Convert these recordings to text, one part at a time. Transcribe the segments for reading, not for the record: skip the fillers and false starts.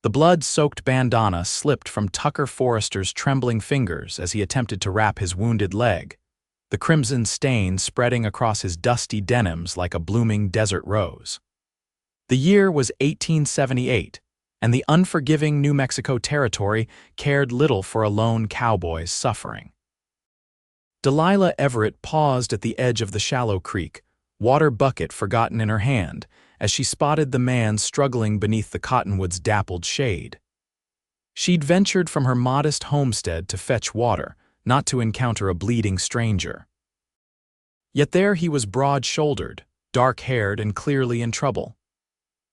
The blood-soaked bandana slipped from Tucker Forrester's trembling fingers as he attempted to wrap his wounded leg, the crimson stain spreading across his dusty denims like a blooming desert rose. The year was 1878, and the unforgiving New Mexico Territory cared little for a lone cowboy's suffering. Delilah Everett paused at the edge of the shallow creek, water bucket forgotten in her hand, as she spotted the man struggling beneath the cottonwood's dappled shade. She'd ventured from her modest homestead to fetch water, not to encounter a bleeding stranger. Yet there he was, broad-shouldered, dark-haired, and clearly in trouble.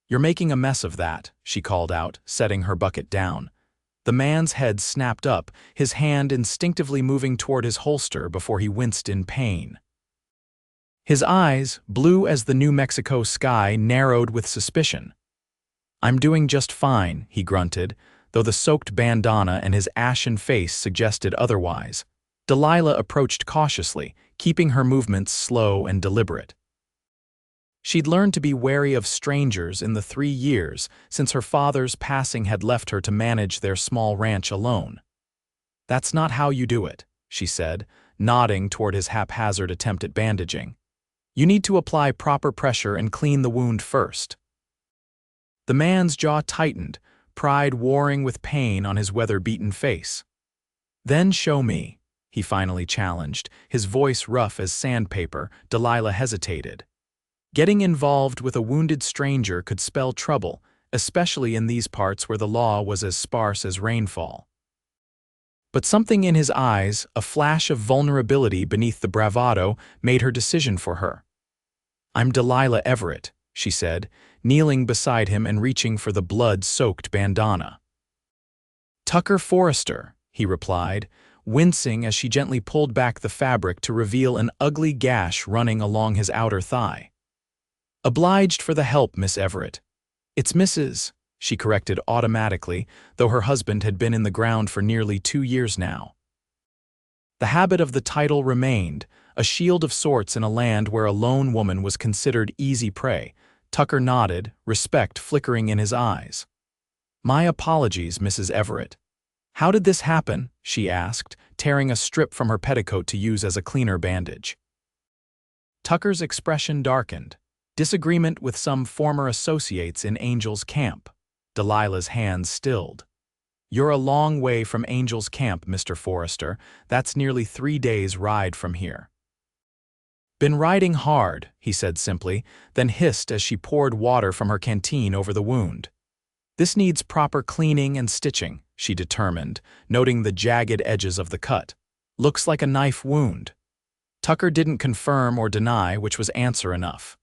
"You're making a mess of that," she called out, setting her bucket down. The man's head snapped up, his hand instinctively moving toward his holster before he winced in pain. His eyes, blue as the New Mexico sky, narrowed with suspicion. "I'm doing just fine," he grunted, though the soaked bandana and his ashen face suggested otherwise. Delilah approached cautiously, keeping her movements slow and deliberate. She'd learned to be wary of strangers in the 3 years since her father's passing had left her to manage their small ranch alone. "That's not how you do it," she said, nodding toward his haphazard attempt at bandaging. "You need to apply proper pressure and clean the wound first." The man's jaw tightened, pride warring with pain on his weather-beaten face. "Then show me," he finally challenged, his voice rough as sandpaper. Delilah hesitated. Getting involved with a wounded stranger could spell trouble, especially in these parts where the law was as sparse as rainfall. But something in his eyes, a flash of vulnerability beneath the bravado, made her decision for her. "I'm Delilah Everett," she said, kneeling beside him and reaching for the blood-soaked bandana. "Tucker Forrester," he replied, wincing as she gently pulled back the fabric to reveal an ugly gash running along his outer thigh. "Obliged for the help, Miss Everett." "It's Mrs." she corrected automatically, though her husband had been in the ground for nearly 2 years now. The habit of the title remained, a shield of sorts in a land where a lone woman was considered easy prey. Tucker nodded, respect flickering in his eyes. "My apologies, Mrs. Everett." "How did this happen?" she asked, tearing a strip from her petticoat to use as a cleaner bandage. Tucker's expression darkened. "Disagreement with some former associates in Angel's Camp." Delilah's hands stilled. "You're a long way from Angel's Camp, Mr. Forrester. That's nearly 3 days' ride from here." "Been riding hard," he said simply, then hissed as she poured water from her canteen over the wound. "This needs proper cleaning and stitching," she determined, noting the jagged edges of the cut. "Looks like a knife wound." Tucker didn't confirm or deny, which was answer enough.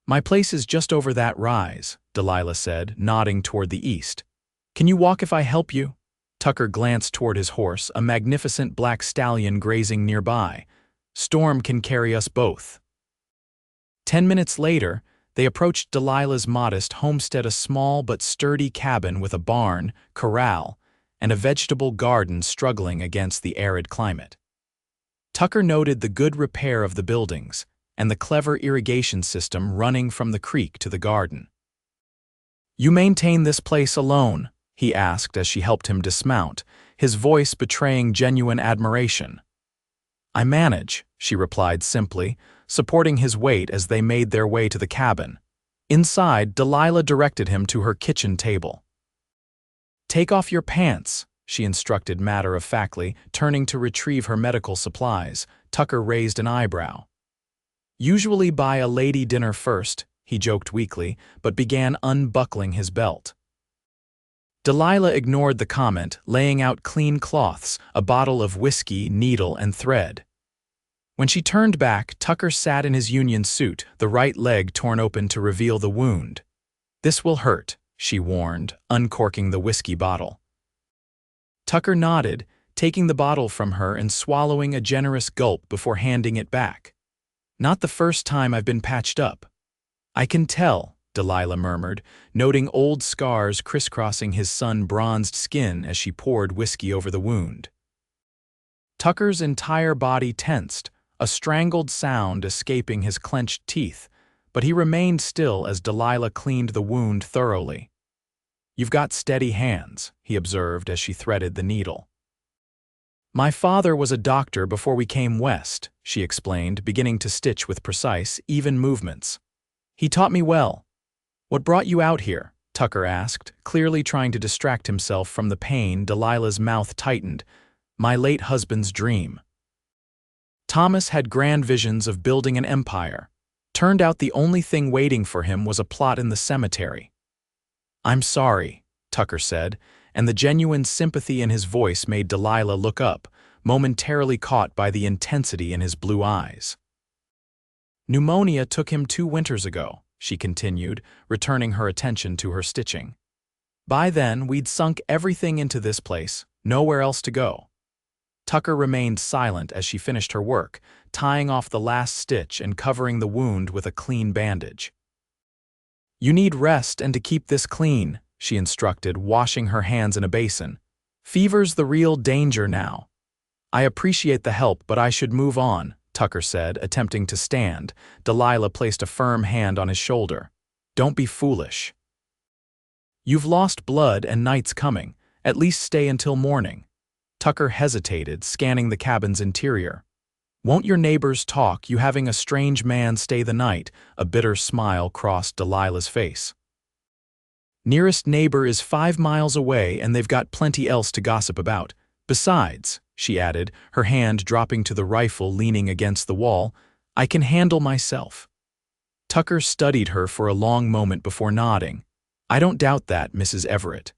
"My place is just over that rise," Delilah said, nodding toward the east. "Can you walk if I help you?" Tucker glanced toward his horse, a magnificent black stallion grazing nearby. "Storm can carry us both." 10 minutes later, they approached Delilah's modest homestead, a small but sturdy cabin with a barn, corral, and a vegetable garden struggling against the arid climate. Tucker noted the good repair of the buildings and the clever irrigation system running from the creek to the garden. "You maintain this place alone?" he asked as she helped him dismount, his voice betraying genuine admiration. "I manage," she replied simply, supporting his weight as they made their way to the cabin. Inside, Delilah directed him to her kitchen table. "Take off your pants," she instructed matter-of-factly, turning to retrieve her medical supplies. Tucker raised an eyebrow. "Usually buy a lady dinner first," he joked weakly, but began unbuckling his belt. Delilah ignored the comment, laying out clean cloths, a bottle of whiskey, needle, and thread. When she turned back, Tucker sat in his union suit, the right leg torn open to reveal the wound. "This will hurt," she warned, uncorking the whiskey bottle. Tucker nodded, taking the bottle from her and swallowing a generous gulp before handing it back. "Not the first time I've been patched up." "I can tell," Delilah murmured, noting old scars crisscrossing his sun-bronzed skin as she poured whiskey over the wound. Tucker's entire body tensed, a strangled sound escaping his clenched teeth, but he remained still as Delilah cleaned the wound thoroughly. "You've got steady hands," he observed as she threaded the needle. "My father was a doctor before we came west," she explained, beginning to stitch with precise, even movements. "He taught me well." "What brought you out here?" Tucker asked, clearly trying to distract himself from the pain. Delilah's mouth tightened. "My late husband's dream." Thomas had grand visions of building an empire. Turned out the only thing waiting for him was a plot in the cemetery. "I'm sorry," Tucker said, and the genuine sympathy in his voice made Delilah look up, momentarily caught by the intensity in his blue eyes. "Pneumonia took him 2 winters ago," she continued, returning her attention to her stitching. "By then, we'd sunk everything into this place, nowhere else to go." Tucker remained silent as she finished her work, tying off the last stitch and covering the wound with a clean bandage. "You need rest and to keep this clean," she instructed, washing her hands in a basin. "Fever's the real danger now." "I appreciate the help, but I should move on," Tucker said, attempting to stand. Delilah placed a firm hand on his shoulder. "Don't be foolish. You've lost blood and night's coming. At least stay until morning." Tucker hesitated, scanning the cabin's interior. "Won't your neighbors talk, you having a strange man stay the night?" A bitter smile crossed Delilah's face. "Nearest neighbor is 5 miles away and they've got plenty else to gossip about. Besides," she added, her hand dropping to the rifle leaning against the wall, "I can handle myself." Tucker studied her for a long moment before nodding. "I don't doubt that, Mrs. Everett."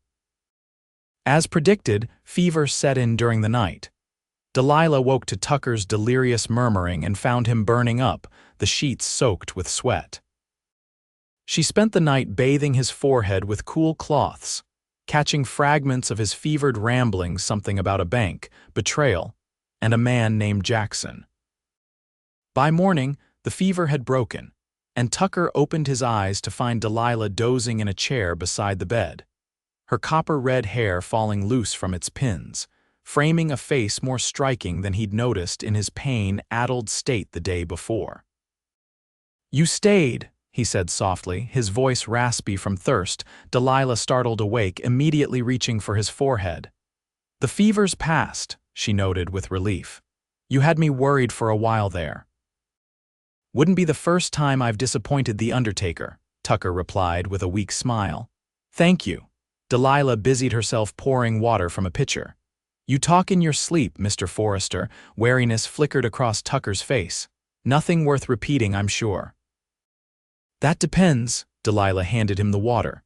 As predicted, fever set in during the night. Delilah woke to Tucker's delirious murmuring and found him burning up, the sheets soaked with sweat. She spent the night bathing his forehead with cool cloths, catching fragments of his fevered ramblings, something about a bank, betrayal, and a man named Jackson. By morning, the fever had broken, and Tucker opened his eyes to find Delilah dozing in a chair beside the bed, her copper-red hair falling loose from its pins, framing a face more striking than he'd noticed in his pain-addled state the day before. "You stayed," he said softly, his voice raspy from thirst. Delilah startled awake, immediately reaching for his forehead. "The fever's passed," she noted with relief. "You had me worried for a while there." "Wouldn't be the first time I've disappointed the undertaker," Tucker replied with a weak smile. "Thank you." Delilah busied herself pouring water from a pitcher. "You talk in your sleep, Mr. Forrester." Wariness flickered across Tucker's face. "Nothing worth repeating, I'm sure." "That depends." Delilah handed him the water.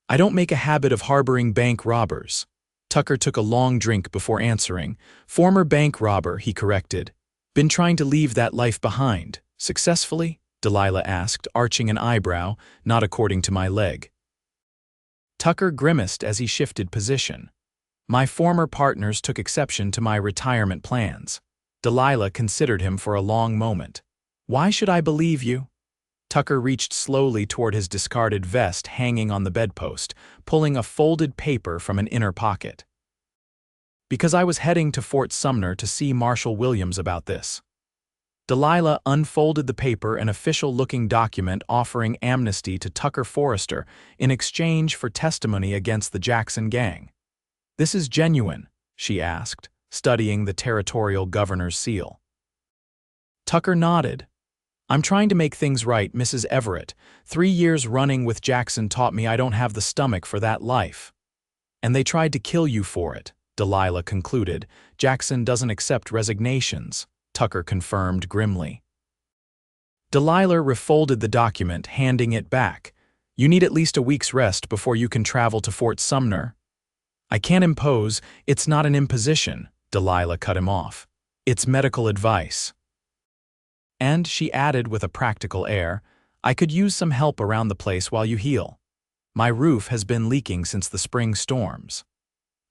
"I don't make a habit of harboring bank robbers." Tucker took a long drink before answering. "Former bank robber," he corrected. "Been trying to leave that life behind. Successfully?" Delilah asked, arching an eyebrow. "Not according to my leg." Tucker grimaced as he shifted position. "My former partners took exception to my retirement plans." Delilah considered him for a long moment. "Why should I believe you?" Tucker reached slowly toward his discarded vest hanging on the bedpost, pulling a folded paper from an inner pocket. "Because I was heading to Fort Sumner to see Marshal Williams about this." Delilah unfolded the paper, an official-looking document offering amnesty to Tucker Forrester in exchange for testimony against the Jackson gang. "This is genuine?" she asked, studying the territorial governor's seal. Tucker nodded. "I'm trying to make things right, Mrs. Everett. 3 years running with Jackson taught me I don't have the stomach for that life." "And they tried to kill you for it," Delilah concluded. "Jackson doesn't accept resignations," Tucker confirmed grimly. Delilah refolded the document, handing it back. "You need at least a week's rest before you can travel to Fort Sumner." "I can't impose. It's not an imposition," Delilah cut him off. "It's medical advice." And she added with a practical air, "I could use some help around the place while you heal. My roof has been leaking since the spring storms."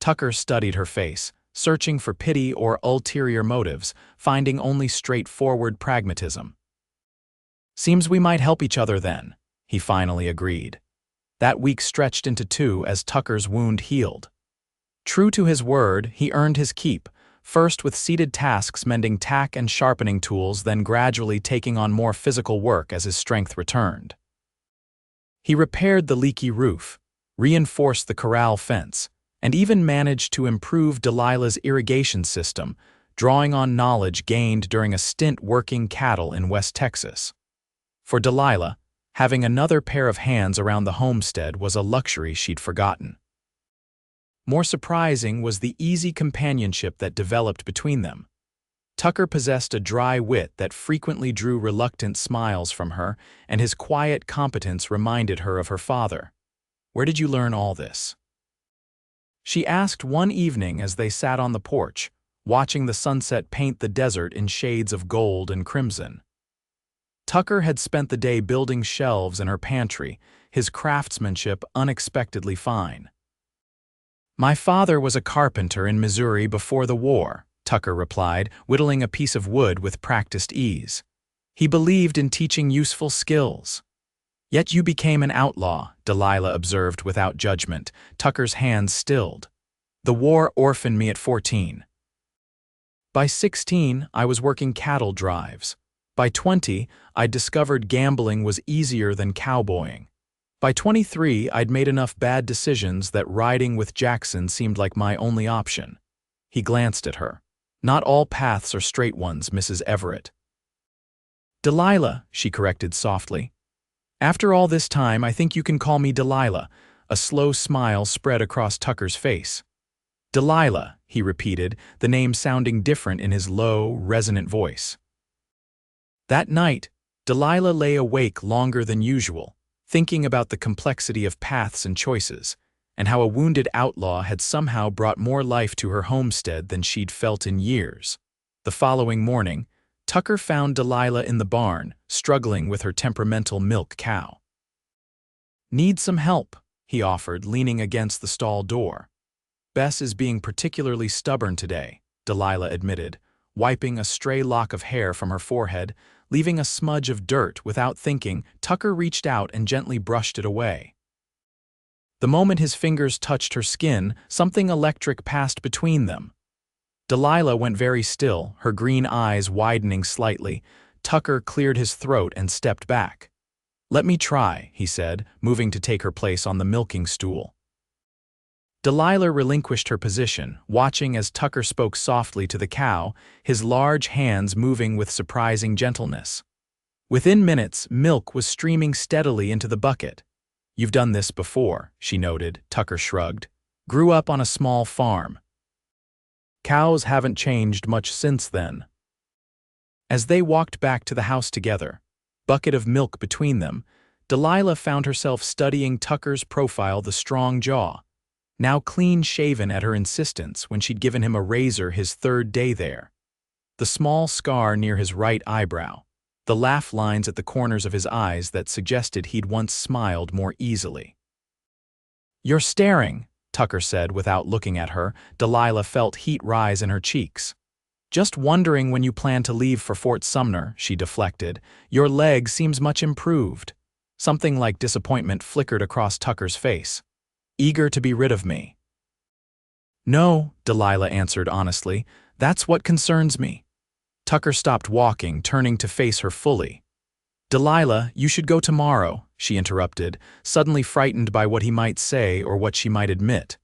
Tucker studied her face, searching for pity or ulterior motives, finding only straightforward pragmatism. "Seems we might help each other then," he finally agreed. That week stretched into 2 as Tucker's wound healed. True to his word, he earned his keep, first with seated tasks mending tack and sharpening tools, then gradually taking on more physical work as his strength returned. He repaired the leaky roof, reinforced the corral fence, and even managed to improve Delilah's irrigation system, drawing on knowledge gained during a stint working cattle in West Texas. For Delilah, having another pair of hands around the homestead was a luxury she'd forgotten. More surprising was the easy companionship that developed between them. Tucker possessed a dry wit that frequently drew reluctant smiles from her, and his quiet competence reminded her of her father. "Where did you learn all this?" she asked one evening as they sat on the porch, watching the sunset paint the desert in shades of gold and crimson. Tucker had spent the day building shelves in her pantry, his craftsmanship unexpectedly fine. "My father was a carpenter in Missouri before the war," Tucker replied, whittling a piece of wood with practiced ease. "He believed in teaching useful skills." "Yet you became an outlaw," Delilah observed without judgment, Tucker's hands stilled. "The war orphaned me at 14. By 16, I was working cattle drives. By 20, I'd discovered gambling was easier than cowboying. By 23, I'd made enough bad decisions that riding with Jackson seemed like my only option." He glanced at her. "Not all paths are straight ones, Mrs. Everett." "Delilah," she corrected softly. "After all this time, I think you can call me Delilah." A slow smile spread across Tucker's face. "Delilah," he repeated, the name sounding different in his low, resonant voice. That night, Delilah lay awake longer than usual, thinking about the complexity of paths and choices, and how a wounded outlaw had somehow brought more life to her homestead than she'd felt in years. The following morning, Tucker found Delilah in the barn, struggling with her temperamental milk cow. "Need some help," he offered, leaning against the stall door. "Bess is being particularly stubborn today," Delilah admitted, wiping a stray lock of hair from her forehead. Leaving a smudge of dirt without thinking, Tucker reached out and gently brushed it away. The moment his fingers touched her skin, something electric passed between them. Delilah went very still, her green eyes widening slightly. Tucker cleared his throat and stepped back. "Let me try," he said, moving to take her place on the milking stool. Delilah relinquished her position, watching as Tucker spoke softly to the cow, his large hands moving with surprising gentleness. Within minutes, milk was streaming steadily into the bucket. "You've done this before," she noted, Tucker shrugged. "Grew up on a small farm." "Cows haven't changed much since then." As they walked back to the house together, bucket of milk between them, Delilah found herself studying Tucker's profile, the strong jaw. Now clean-shaven at her insistence when she'd given him a razor his third day there. The small scar near his right eyebrow, the laugh lines at the corners of his eyes that suggested he'd once smiled more easily. "You're staring," Tucker said without looking at her. Delilah felt heat rise in her cheeks. "Just wondering when you plan to leave for Fort Sumner," she deflected. "Your leg seems much improved." Something like disappointment flickered across Tucker's face. "Eager to be rid of me?" "No," Delilah answered honestly. "That's what concerns me." Tucker stopped walking, turning to face her fully. "Delilah, you should go tomorrow," she interrupted, suddenly frightened by what he might say or what she might admit.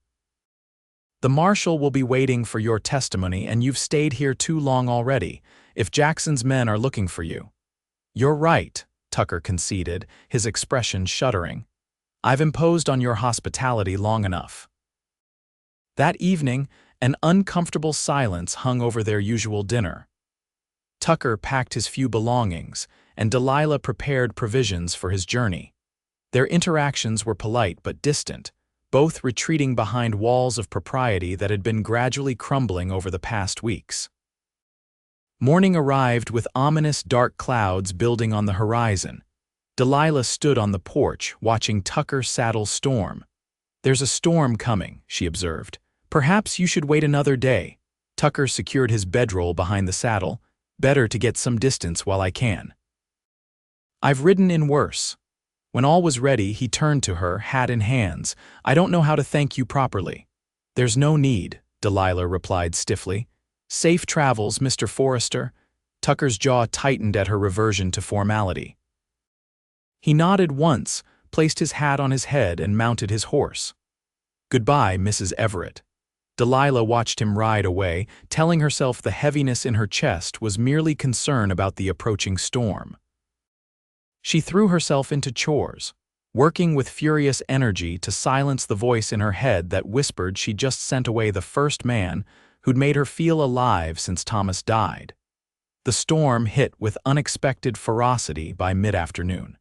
"The marshal will be waiting for your testimony, and you've stayed here too long already, if Jackson's men are looking for you." "You're right," Tucker conceded, his expression shuddering. "I've imposed on your hospitality long enough." That evening, an uncomfortable silence hung over their usual dinner. Tucker packed his few belongings, and Delilah prepared provisions for his journey. Their interactions were polite but distant, both retreating behind walls of propriety that had been gradually crumbling over the past weeks. Morning arrived with ominous dark clouds building on the horizon. Delilah stood on the porch, watching Tucker saddle storm. "There's a storm coming," she observed. "Perhaps you should wait another day." Tucker secured his bedroll behind the saddle. "Better to get some distance while I can." "I've ridden in worse." When all was ready, he turned to her, hat in hands. "I don't know how to thank you properly." "There's no need," Delilah replied stiffly. "Safe travels, Mr. Forrester." Tucker's jaw tightened at her reversion to formality. He nodded once, placed his hat on his head and mounted his horse. "Goodbye, Mrs. Everett." Delilah watched him ride away, telling herself the heaviness in her chest was merely concern about the approaching storm. She threw herself into chores, working with furious energy to silence the voice in her head that whispered she'd just sent away the first man who'd made her feel alive since Thomas died. The storm hit with unexpected ferocity by mid-afternoon.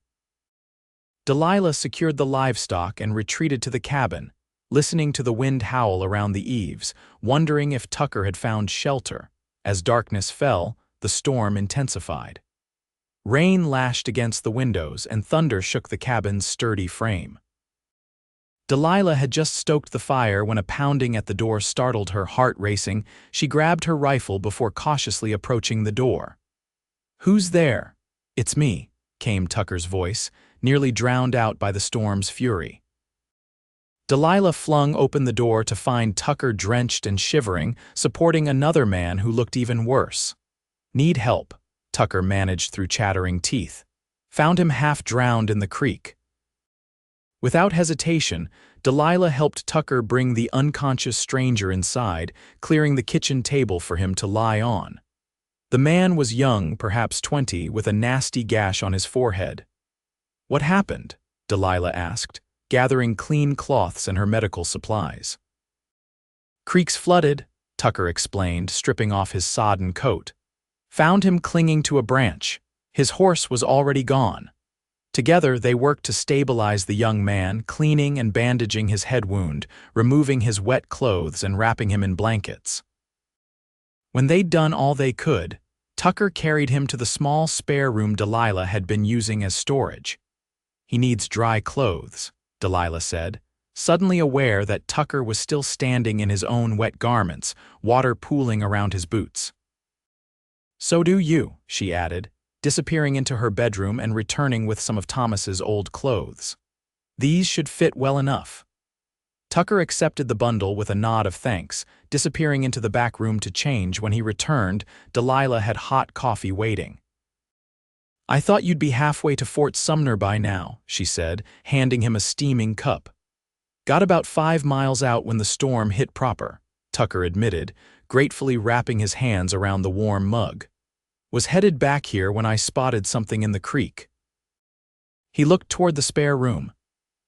Delilah secured the livestock and retreated to the cabin, listening to the wind howl around the eaves, wondering if Tucker had found shelter. As darkness fell, the storm intensified. Rain lashed against the windows and thunder shook the cabin's sturdy frame. Delilah had just stoked the fire when a pounding at the door startled her, heart racing. She grabbed her rifle before cautiously approaching the door. "Who's there?" "It's me," came Tucker's voice, nearly drowned out by the storm's fury. Delilah flung open the door to find Tucker drenched and shivering, supporting another man who looked even worse. "Need help," Tucker managed through chattering teeth. "Found him half drowned in the creek." Without hesitation, Delilah helped Tucker bring the unconscious stranger inside, clearing the kitchen table for him to lie on. The man was young, perhaps 20, with a nasty gash on his forehead. "What happened?" Delilah asked, gathering clean cloths and her medical supplies. "Creek's flooded," Tucker explained, stripping off his sodden coat. "Found him clinging to a branch. His horse was already gone." Together, they worked to stabilize the young man, cleaning and bandaging his head wound, removing his wet clothes and wrapping him in blankets. When they'd done all they could, Tucker carried him to the small spare room Delilah had been using as storage. "He needs dry clothes," Delilah said, suddenly aware that Tucker was still standing in his own wet garments, water pooling around his boots. "So do you," she added, disappearing into her bedroom and returning with some of Thomas's old clothes. "These should fit well enough." Tucker accepted the bundle with a nod of thanks, disappearing into the back room to change. When he returned, Delilah had hot coffee waiting. "I thought you'd be halfway to Fort Sumner by now," she said, handing him a steaming cup. "Got about 5 miles out when the storm hit proper," Tucker admitted, gratefully wrapping his hands around the warm mug. "Was headed back here when I spotted something in the creek." He looked toward the spare room.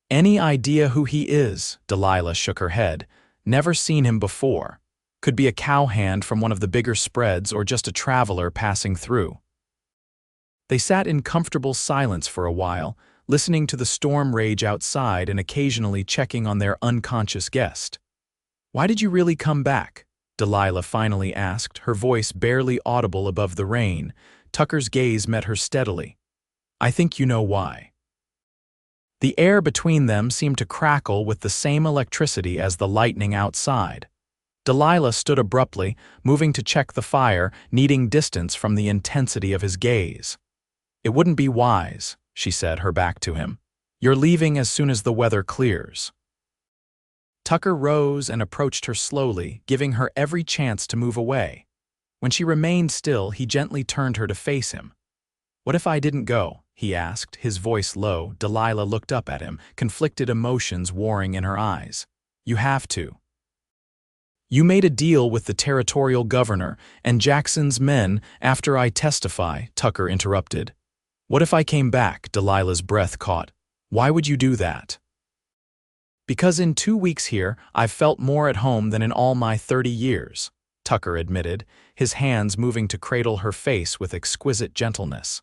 "Any idea who he is?" Delilah shook her head. "Never seen him before. Could be a cowhand from one of the bigger spreads or just a traveler passing through." They sat in comfortable silence for a while, listening to the storm rage outside and occasionally checking on their unconscious guest. "Why did you really come back?" Delilah finally asked, her voice barely audible above the rain. Tucker's gaze met her steadily. "I think you know why." The air between them seemed to crackle with the same electricity as the lightning outside. Delilah stood abruptly, moving to check the fire, needing distance from the intensity of his gaze. "It wouldn't be wise," she said, her back to him. "You're leaving as soon as the weather clears." Tucker rose and approached her slowly, giving her every chance to move away. When she remained still, he gently turned her to face him. "What if I didn't go?" he asked, his voice low. Delilah looked up at him, conflicted emotions warring in her eyes. "You have to." "You made a deal with the territorial governor and Jackson's men after I testify," Tucker interrupted. "What if I came back?" Delilah's breath caught. "Why would you do that?" "Because in 2 weeks here, I've felt more at home than in all my 30 years, Tucker admitted, his hands moving to cradle her face with exquisite gentleness.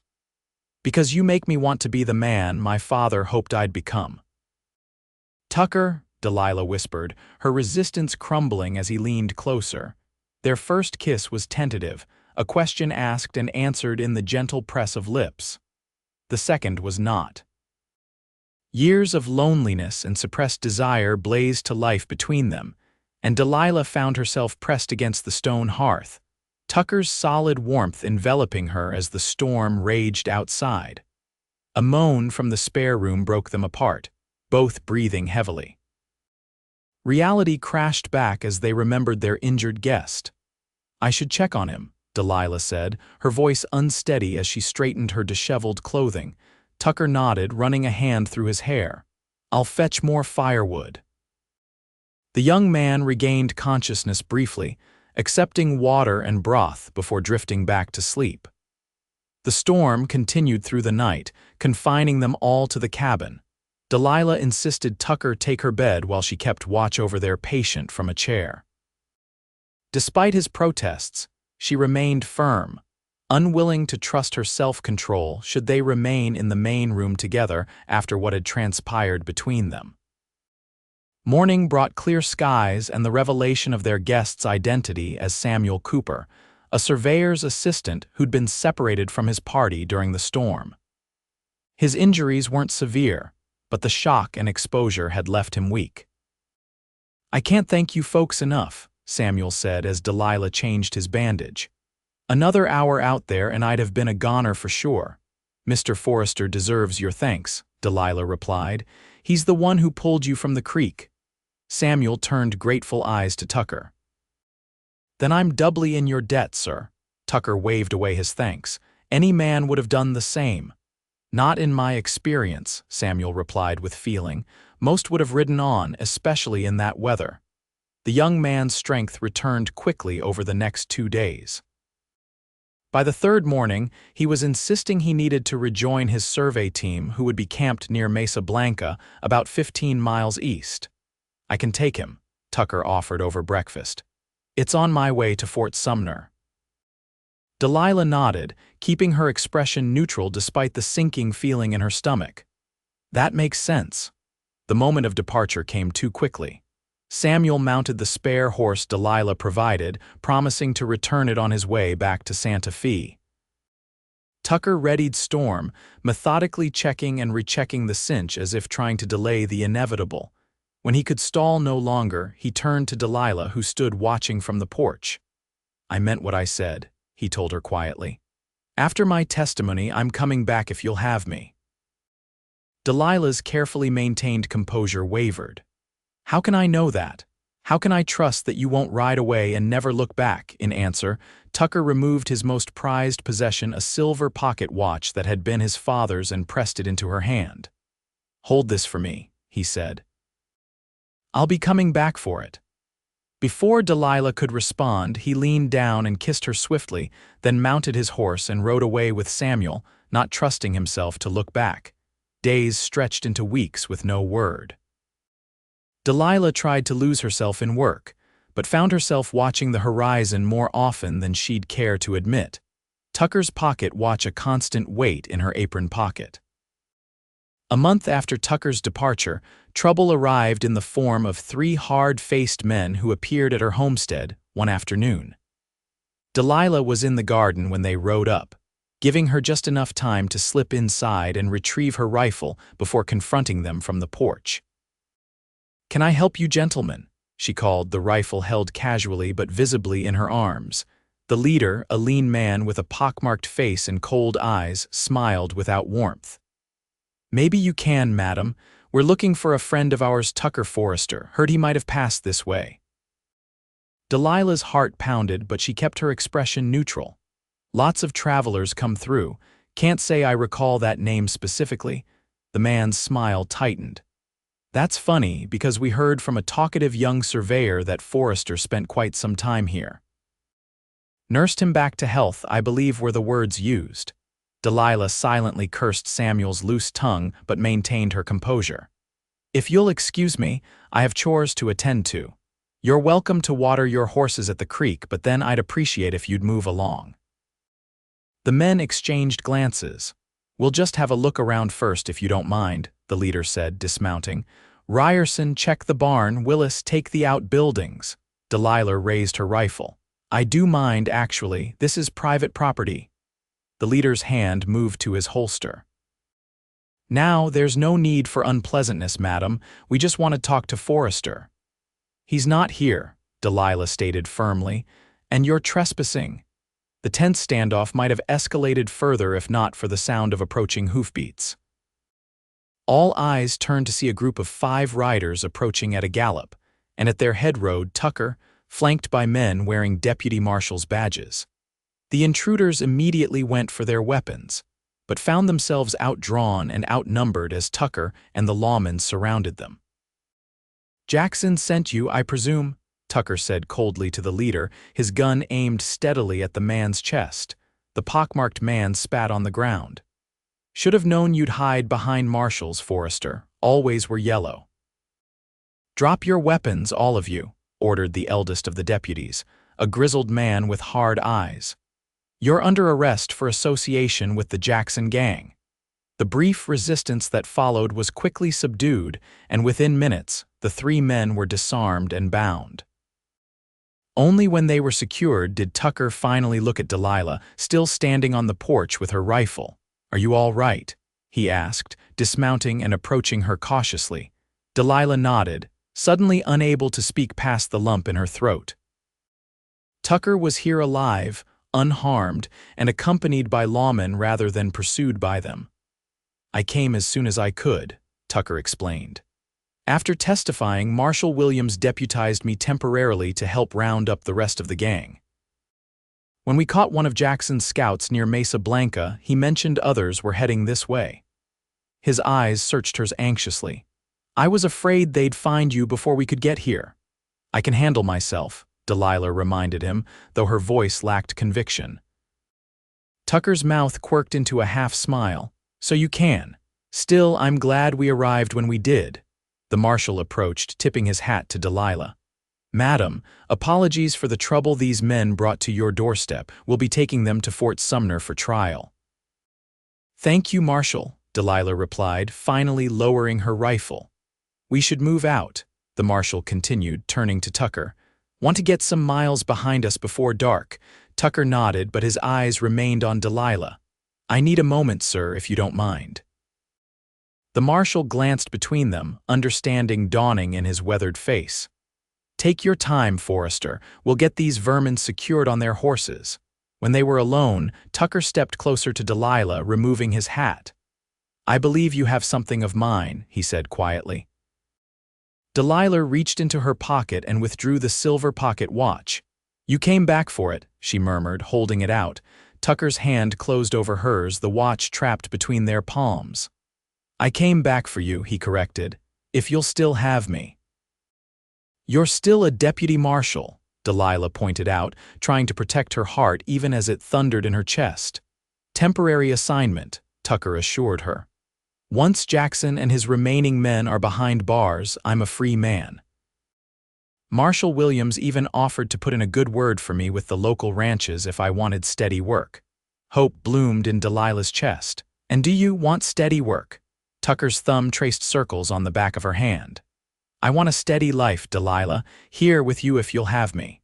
"Because you make me want to be the man my father hoped I'd become." "Tucker," Delilah whispered, her resistance crumbling as he leaned closer. Their first kiss was tentative, a question asked and answered in the gentle press of lips. The second was not. Years of loneliness and suppressed desire blazed to life between them, and Delilah found herself pressed against the stone hearth, Tucker's solid warmth enveloping her as the storm raged outside. A moan from the spare room broke them apart, both breathing heavily. Reality crashed back as they remembered their injured guest. "I should check on him," Delilah said, her voice unsteady as she straightened her disheveled clothing. Tucker nodded, running a hand through his hair. "I'll fetch more firewood." The young man regained consciousness briefly, accepting water and broth before drifting back to sleep. The storm continued through the night, confining them all to the cabin. Delilah insisted Tucker take her bed while she kept watch over their patient from a chair. Despite his protests, she remained firm, unwilling to trust her self-control should they remain in the main room together after what had transpired between them. Morning brought clear skies and the revelation of their guest's identity as Samuel Cooper, a surveyor's assistant who'd been separated from his party during the storm. His injuries weren't severe, but the shock and exposure had left him weak. "I can't thank you folks enough," Samuel said as Delilah changed his bandage. "Another hour out there and I'd have been a goner for sure." "Mr. Forrester deserves your thanks," Delilah replied. "He's the one who pulled you from the creek." Samuel turned grateful eyes to Tucker. "Then I'm doubly in your debt, sir." Tucker waved away his thanks. "Any man would have done the same." "Not in my experience," Samuel replied with feeling. "Most would have ridden on, especially in that weather." The young man's strength returned quickly over the next 2 days. By the third morning, he was insisting he needed to rejoin his survey team who would be camped near Mesa Blanca, about 15 miles east. "I can take him," Tucker offered over breakfast. "It's on my way to Fort Sumner." Delilah nodded, keeping her expression neutral despite the sinking feeling in her stomach. "That makes sense." The moment of departure came too quickly. Samuel mounted the spare horse Delilah provided, promising to return it on his way back to Santa Fe. Tucker readied Storm, methodically checking and rechecking the cinch as if trying to delay the inevitable. When he could stall no longer, he turned to Delilah, who stood watching from the porch. "I meant what I said," he told her quietly. "After my testimony, I'm coming back if you'll have me." Delilah's carefully maintained composure wavered. "How can I know that? How can I trust that you won't ride away and never look back?" In answer, Tucker removed his most prized possession, a silver pocket watch that had been his father's, and pressed it into her hand. "Hold this for me," he said. "I'll be coming back for it." Before Delilah could respond, he leaned down and kissed her swiftly, then mounted his horse and rode away with Samuel, not trusting himself to look back. Days stretched into weeks with no word. Delilah tried to lose herself in work, but found herself watching the horizon more often than she'd care to admit. Tucker's pocket watch a constant weight in her apron pocket. A month after Tucker's departure, trouble arrived in the form of 3 hard-faced men who appeared at her homestead one afternoon. Delilah was in the garden when they rode up, giving her just enough time to slip inside and retrieve her rifle before confronting them from the porch. "Can I help you, gentlemen?" she called, the rifle held casually but visibly in her arms. The leader, a lean man with a pockmarked face and cold eyes, smiled without warmth. "Maybe you can, madam. We're looking for a friend of ours, Tucker Forrester. Heard he might have passed this way." Delilah's heart pounded, but she kept her expression neutral. "Lots of travelers come through. Can't say I recall that name specifically." The man's smile tightened. "That's funny, because we heard from a talkative young surveyor that Forrester spent quite some time here. Nursed him back to health, I believe were the words used." Delilah silently cursed Samuel's loose tongue but maintained her composure. "If you'll excuse me, I have chores to attend to. You're welcome to water your horses at the creek, but then I'd appreciate if you'd move along." The men exchanged glances. "We'll just have a look around first if you don't mind," the leader said, dismounting. "Ryerson, check the barn. Willis, take the outbuildings." Delilah raised her rifle. "I do mind, actually. This is private property." The leader's hand moved to his holster. "Now, there's no need for unpleasantness, madam. We just want to talk to Forrester." "He's not here," Delilah stated firmly, "and you're trespassing." The tense standoff might have escalated further if not for the sound of approaching hoofbeats. All eyes turned to see a group of 5 riders approaching at a gallop, and at their head rode Tucker, flanked by men wearing deputy marshal's badges. The intruders immediately went for their weapons. but found themselves outdrawn and outnumbered as Tucker and the lawmen surrounded them. "Jackson sent you, I presume," Tucker said coldly to the leader, his gun aimed steadily at the man's chest. The pockmarked man spat on the ground. "Should have known you'd hide behind marshals, Forrester. Always were yellow." "Drop your weapons, all of you," ordered the eldest of the deputies, a grizzled man with hard eyes. "You're under arrest for association with the Jackson gang." The brief resistance that followed was quickly subdued, and within minutes, the three men were disarmed and bound. Only when they were secured did Tucker finally look at Delilah, still standing on the porch with her rifle. "Are you all right?" he asked, dismounting and approaching her cautiously. Delilah nodded, suddenly unable to speak past the lump in her throat. Tucker was here alive, unharmed, and accompanied by lawmen rather than pursued by them. "I came as soon as I could," Tucker explained. "After testifying, Marshal Williams deputized me temporarily to help round up the rest of the gang. When we caught one of Jackson's scouts near Mesa Blanca, he mentioned others were heading this way." His eyes searched hers anxiously. "I was afraid they'd find you before we could get here." "I can handle myself," Delilah reminded him, though her voice lacked conviction. Tucker's mouth quirked into a half-smile. "So you can. Still, I'm glad we arrived when we did." The marshal approached, tipping his hat to Delilah. "Madam, apologies for the trouble these men brought to your doorstep. We'll be taking them to Fort Sumner for trial." "Thank you, Marshal," Delilah replied, finally lowering her rifle. "We should move out," the marshal continued, turning to Tucker. "Want to get some miles behind us before dark." Tucker nodded, but his eyes remained on Delilah. "I need a moment, sir, if you don't mind." The marshal glanced between them, understanding dawning in his weathered face. "Take your time, Forrester. We'll get these vermin secured on their horses." When they were alone, Tucker stepped closer to Delilah, removing his hat. "I believe you have something of mine," he said quietly. Delilah reached into her pocket and withdrew the silver pocket watch. "You came back for it," she murmured, holding it out. Tucker's hand closed over hers, the watch trapped between their palms. "I came back for you," he corrected, "if you'll still have me." "You're still a deputy marshal," Delilah pointed out, trying to protect her heart even as it thundered in her chest. "Temporary assignment," Tucker assured her. "Once Jackson and his remaining men are behind bars, I'm a free man." Marshal Williams even offered to put in a good word for me with the local ranches if I wanted steady work. Hope bloomed in Delilah's chest. "And do you want steady work?" Tucker's thumb traced circles on the back of her hand. "I want a steady life, Delilah, here with you if you'll have me."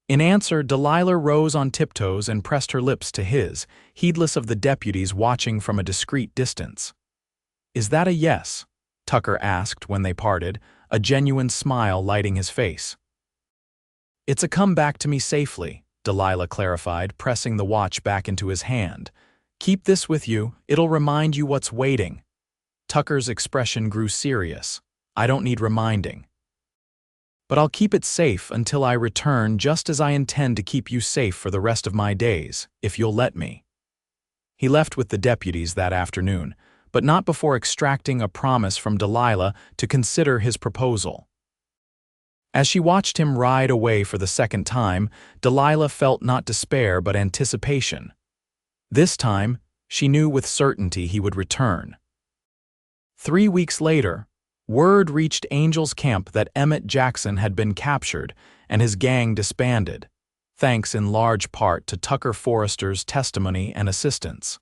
In answer, Delilah rose on tiptoes and pressed her lips to his, heedless of the deputies watching from a discreet distance. "Is that a yes?" Tucker asked when they parted, a genuine smile lighting his face. "It's a come back to me safely," Delilah clarified, pressing the watch back into his hand. "Keep this with you, it'll remind you what's waiting." Tucker's expression grew serious. "I don't need reminding. But I'll keep it safe until I return, just as I intend to keep you safe for the rest of my days, if you'll let me." He left with the deputies that afternoon, but not before extracting a promise from Delilah to consider his proposal. As she watched him ride away for the second time, Delilah felt not despair but anticipation. This time, she knew with certainty he would return. 3 weeks later, word reached Angel's camp that Emmett Jackson had been captured and his gang disbanded, thanks in large part to Tucker Forrester's testimony and assistance.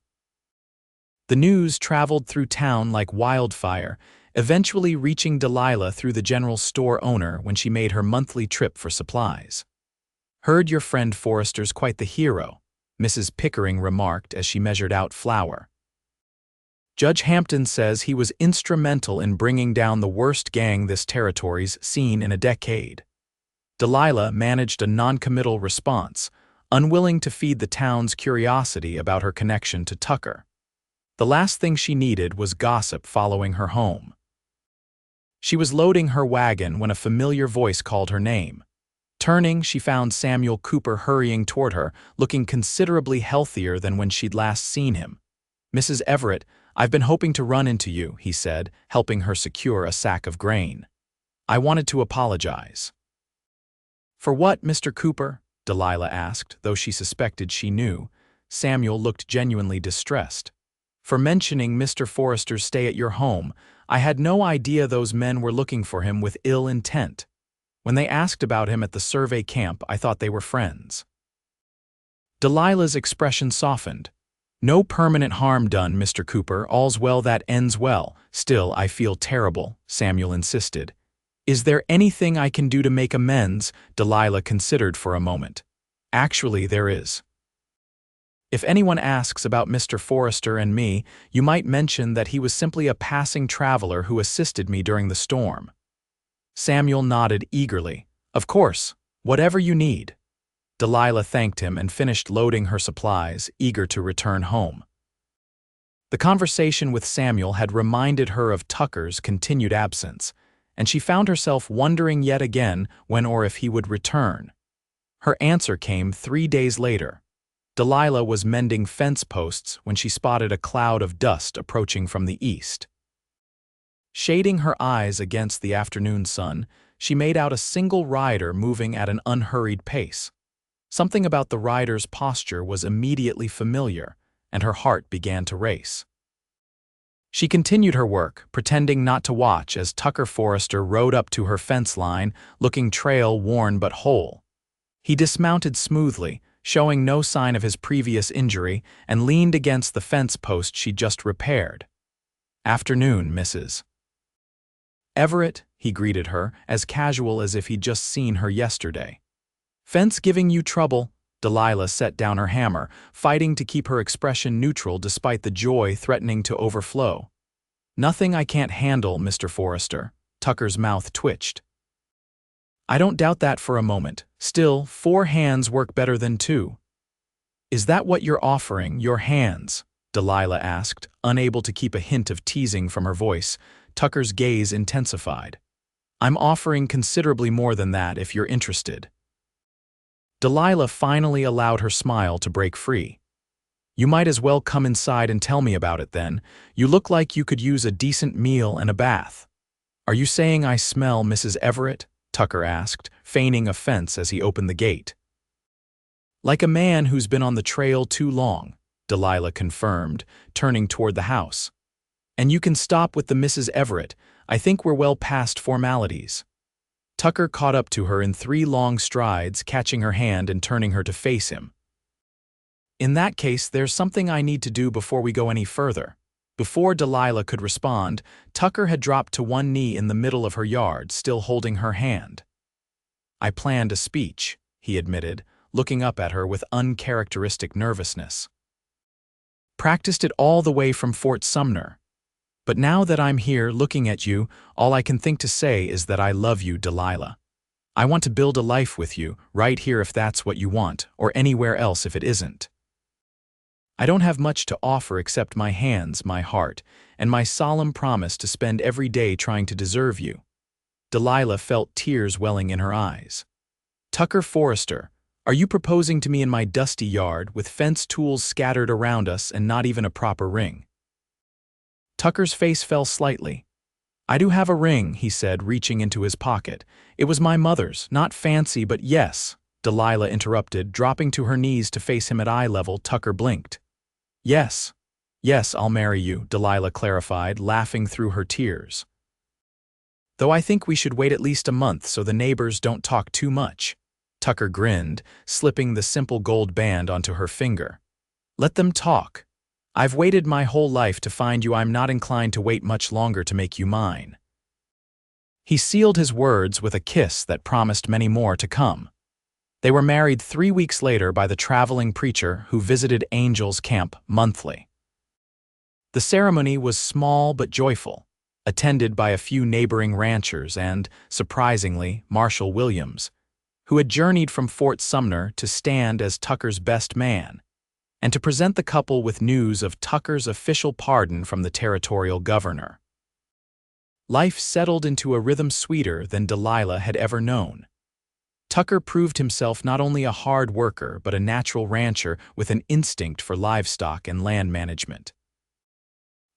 The news traveled through town like wildfire, eventually reaching Delilah through the general store owner when she made her monthly trip for supplies. "Heard your friend Forrester's quite the hero," Mrs. Pickering remarked as she measured out flour. "Judge Hampton says he was instrumental in bringing down the worst gang this territory's seen in a decade." Delilah managed a noncommittal response, unwilling to feed the town's curiosity about her connection to Tucker. The last thing she needed was gossip following her home. She was loading her wagon when a familiar voice called her name. Turning, she found Samuel Cooper hurrying toward her, looking considerably healthier than when she'd last seen him. "Mrs. Everett, I've been hoping to run into you," he said, helping her secure a sack of grain. "I wanted to apologize." "For what, Mr. Cooper?" Delilah asked, though she suspected she knew. Samuel looked genuinely distressed. "For mentioning Mr. Forrester's stay at your home. I had no idea those men were looking for him with ill intent. When they asked about him at the survey camp, I thought they were friends." Delilah's expression softened. "No permanent harm done, Mr. Cooper. All's well that ends well. Still, I feel terrible," Samuel insisted. "Is there anything I can do to make amends?" Delilah considered for a moment. "Actually, there is. If anyone asks about Mr. Forrester and me, you might mention that he was simply a passing traveler who assisted me during the storm." Samuel nodded eagerly. "Of course, whatever you need." Delilah thanked him and finished loading her supplies, eager to return home. The conversation with Samuel had reminded her of Tucker's continued absence, and she found herself wondering yet again when or if he would return. Her answer came 3 days later. Delilah was mending fence posts when she spotted a cloud of dust approaching from the east. Shading her eyes against the afternoon sun, she made out a single rider moving at an unhurried pace. Something about the rider's posture was immediately familiar, and her heart began to race. She continued her work, pretending not to watch as Tucker Forrester rode up to her fence line, looking trail-worn but whole. He dismounted smoothly, showing no sign of his previous injury, and leaned against the fence post she'd just repaired. "Afternoon, Mrs. Everett," he greeted her, as casual as if he'd just seen her yesterday. "Fence giving you trouble?" Delilah set down her hammer, fighting to keep her expression neutral despite the joy threatening to overflow. "Nothing I can't handle, Mr. Forrester." Tucker's mouth twitched. "I don't doubt that for a moment. Still, 4 hands work better than 2. "Is that what you're offering, your hands?" Delilah asked, unable to keep a hint of teasing from her voice. Tucker's gaze intensified. "I'm offering considerably more than that if you're interested." Delilah finally allowed her smile to break free. "You might as well come inside and tell me about it then. You look like you could use a decent meal and a bath." "Are you saying I smell, Mrs. Everett?" Tucker asked, feigning offense as he opened the gate. "Like a man who's been on the trail too long," Delilah confirmed, turning toward the house. "And you can stop with the Mrs. Everett. I think we're well past formalities." Tucker caught up to her in 3 long strides, catching her hand and turning her to face him. "In that case, there's something I need to do before we go any further." Before Delilah could respond, Tucker had dropped to one knee in the middle of her yard, still holding her hand. "I planned a speech," he admitted, looking up at her with uncharacteristic nervousness. "Practiced it all the way from Fort Sumner. But now that I'm here looking at you, all I can think to say is that I love you, Delilah. I want to build a life with you, right here if that's what you want, or anywhere else if it isn't. I don't have much to offer except my hands, my heart, and my solemn promise to spend every day trying to deserve you." Delilah felt tears welling in her eyes. "Tucker Forrester, are you proposing to me in my dusty yard with fence tools scattered around us and not even a proper ring?" Tucker's face fell slightly. "I do have a ring," he said, reaching into his pocket. "It was my mother's, not fancy, but yes." Delilah interrupted, dropping to her knees to face him at eye level. Tucker blinked. Yes, I'll marry you," Delilah clarified, laughing through her tears. "Though I think we should wait at least a month so the neighbors don't talk too much." Tucker grinned, slipping the simple gold band onto her finger. "Let them talk. I've waited my whole life to find you. I'm not inclined to wait much longer to make you mine." He sealed his words with a kiss that promised many more to come. They were married 3 weeks later by the traveling preacher who visited Angel's Camp monthly. The ceremony was small but joyful, attended by a few neighboring ranchers and, surprisingly, Marshall Williams, who had journeyed from Fort Sumner to stand as Tucker's best man, and to present the couple with news of Tucker's official pardon from the territorial governor. Life settled into a rhythm sweeter than Delilah had ever known. Tucker proved himself not only a hard worker but a natural rancher with an instinct for livestock and land management.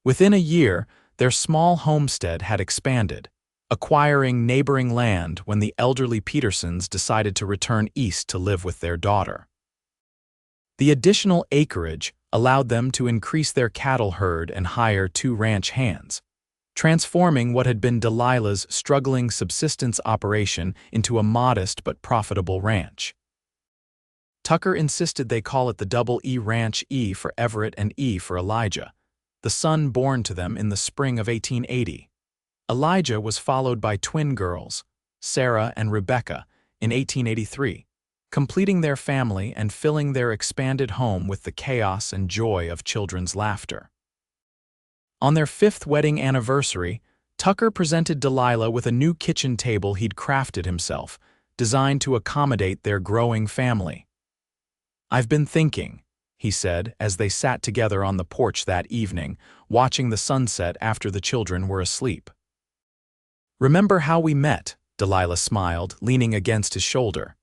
Within a year, their small homestead had expanded, acquiring neighboring land when the elderly Petersons decided to return east to live with their daughter. The additional acreage allowed them to increase their cattle herd and hire 2 ranch hands, transforming what had been Delilah's struggling subsistence operation into a modest but profitable ranch. Tucker insisted they call it the Double E Ranch, E for Everett and E for Elijah, the son born to them in the spring of 1880. Elijah was followed by twin girls, Sarah and Rebecca, in 1883, completing their family and filling their expanded home with the chaos and joy of children's laughter. On their 5th wedding anniversary, Tucker presented Delilah with a new kitchen table he'd crafted himself, designed to accommodate their growing family. "I've been thinking," he said as they sat together on the porch that evening, watching the sunset after the children were asleep. "Remember how we met?" Delilah smiled, leaning against his shoulder.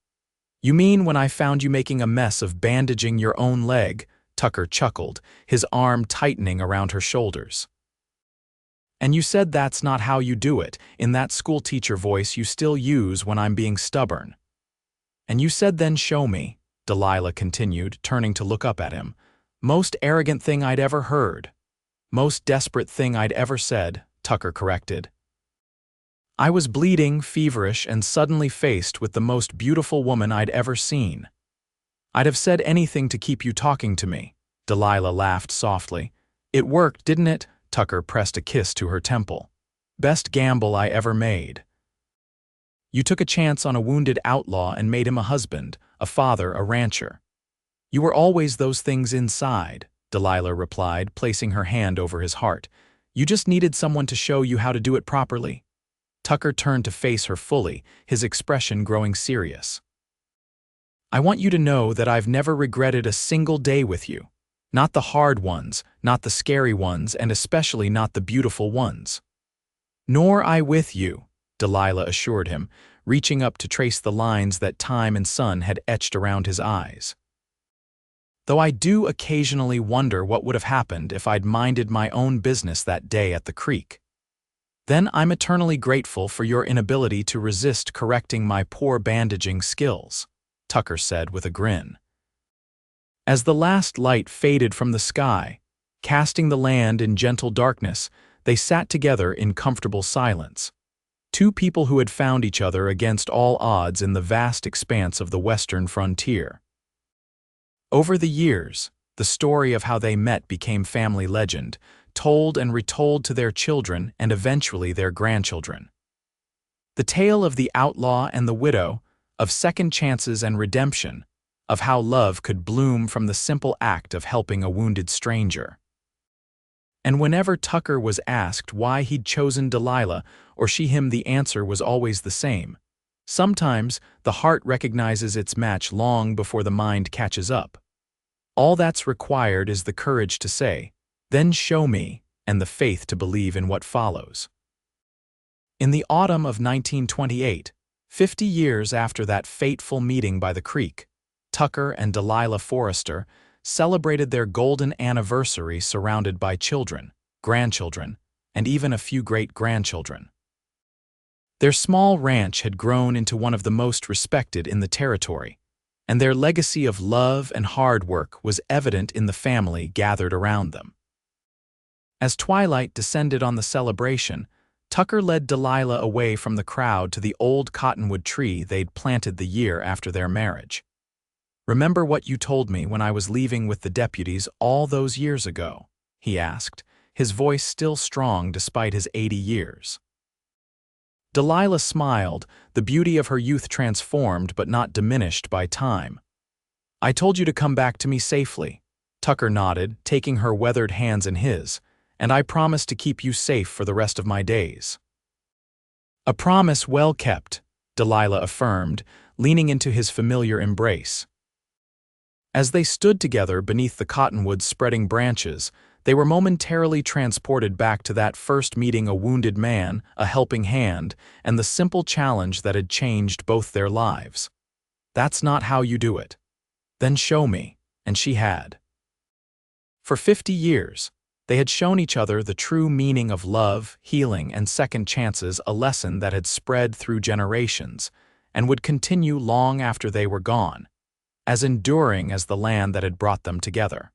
"You mean when I found you making a mess of bandaging your own leg?" Tucker chuckled, his arm tightening around her shoulders. "And you said that's not how you do it, in that schoolteacher voice you still use when I'm being stubborn. And you said then show me," Delilah continued, turning to look up at him. "Most arrogant thing I'd ever heard." "Most desperate thing I'd ever said," Tucker corrected. "I was bleeding, feverish, and suddenly faced with the most beautiful woman I'd ever seen. I'd have said anything to keep you talking to me." Delilah laughed softly. "It worked, didn't it?" Tucker pressed a kiss to her temple. "Best gamble I ever made. You took a chance on a wounded outlaw and made him a husband, a father, a rancher. You were always those things inside," Delilah replied, placing her hand over his heart. "You just needed someone to show you how to do it properly." Tucker turned to face her fully, his expression growing serious. "I want you to know that I've never regretted a single day with you. Not the hard ones, not the scary ones, and especially not the beautiful ones." "Nor I with you," Delilah assured him, reaching up to trace the lines that time and sun had etched around his eyes. "Though I do occasionally wonder what would have happened if I'd minded my own business that day at the creek. Then I'm eternally grateful for your inability to resist correcting my poor bandaging skills," Tucker said with a grin. As the last light faded from the sky, casting the land in gentle darkness, they sat together in comfortable silence. 2 people who had found each other against all odds in the vast expanse of the western frontier. Over the years, the story of how they met became family legend, told and retold to their children and eventually their grandchildren. The tale of the outlaw and the widow, of second chances and redemption, of how love could bloom from the simple act of helping a wounded stranger. And whenever Tucker was asked why he'd chosen Delilah, or she him, the answer was always the same. Sometimes the heart recognizes its match long before the mind catches up. All that's required is the courage to say, "Then show me," and the faith to believe in what follows. In the autumn of 1928, 50 years after that fateful meeting by the creek, Tucker and Delilah Forrester celebrated their golden anniversary surrounded by children, grandchildren, and even a few great-grandchildren. Their small ranch had grown into one of the most respected in the territory, and their legacy of love and hard work was evident in the family gathered around them. As twilight descended on the celebration, Tucker led Delilah away from the crowd to the old cottonwood tree they'd planted the year after their marriage. "Remember what you told me when I was leaving with the deputies all those years ago?" he asked, his voice still strong despite his 80 years. Delilah smiled, the beauty of her youth transformed but not diminished by time. "I told you to come back to me safely," Tucker nodded, taking her weathered hands in his, "and I promise to keep you safe for the rest of my days." "A promise well kept," Delilah affirmed, leaning into his familiar embrace. As they stood together beneath the cottonwood's spreading branches, they were momentarily transported back to that first meeting, a wounded man, a helping hand, and the simple challenge that had changed both their lives. "That's not how you do it." "Then show me," and she had. For 50 years, They had shown each other the true meaning of love, healing, and second chances, a lesson that had spread through generations and would continue long after they were gone, as enduring as the land that had brought them together.